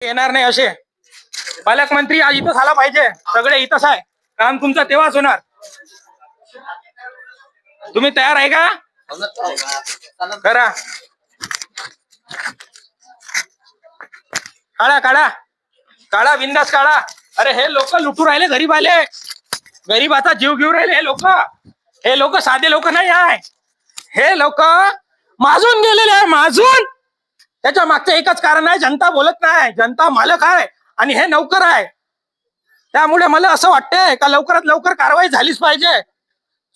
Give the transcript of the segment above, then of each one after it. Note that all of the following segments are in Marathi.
येणार नाही असे पालकमंत्री आज इथंच आला पाहिजे. सगळे इथंच आहे, काम तुमचं तेव्हाच होणार. तुम्ही तयार आहे का? करा, काढा काढा काढा, बिंदास काढा. अरे हे लोक लुटू राहिले, गरीब आले, गरीबाचा जीव घेऊ राहिले हे लोक साधे लोक नाही आहे. हे लोक माजून गेलेले आहे, माजून. त्याच्या मागचं एकच कारण आहे, जनता बोलत नाही, जनता मालक आहे आणि हे नौकर आहे. त्यामुळे मला असं वाटतंय का लवकरात लवकर कारवाई झालीच पाहिजे.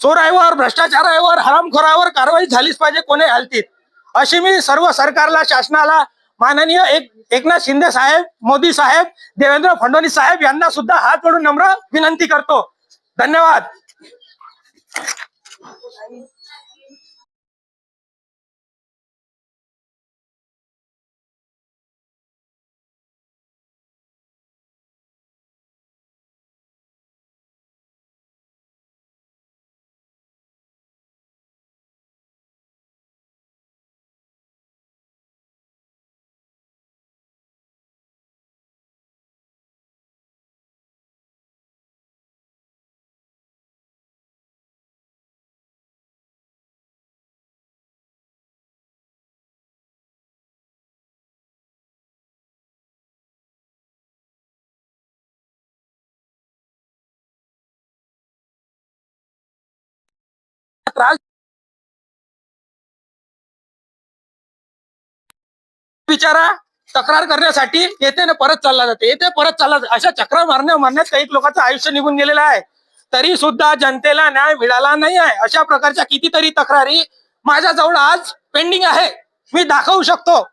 चोराईवर, भ्रष्टाचारावर, हरामखोरावर कारवाई झालीच पाहिजे कोणी हालतीत. अशी मी सर्व सरकारला, शासनाला, माननीय एकनाथ शिंदे साहेब, मोदी साहेब, देवेंद्र फडणवीस साहेब यांना सुद्धा हात जोडून नम्र विनंती करतो. धन्यवाद. त्रास बिचारा तक्रार करण्यासाठी येथे ना परत चालला जाते, येथे परत चालला जाते. अशा चक्र मारण्यात काही लोकांचं आयुष्य निघून गेलेलं आहे. तरी सुद्धा जनतेला न्याय मिळाला नाही आहे. अशा प्रकारच्या कितीतरी तक्रारी माझ्याजवळ आज पेंडिंग आहे, मी दाखवू शकतो.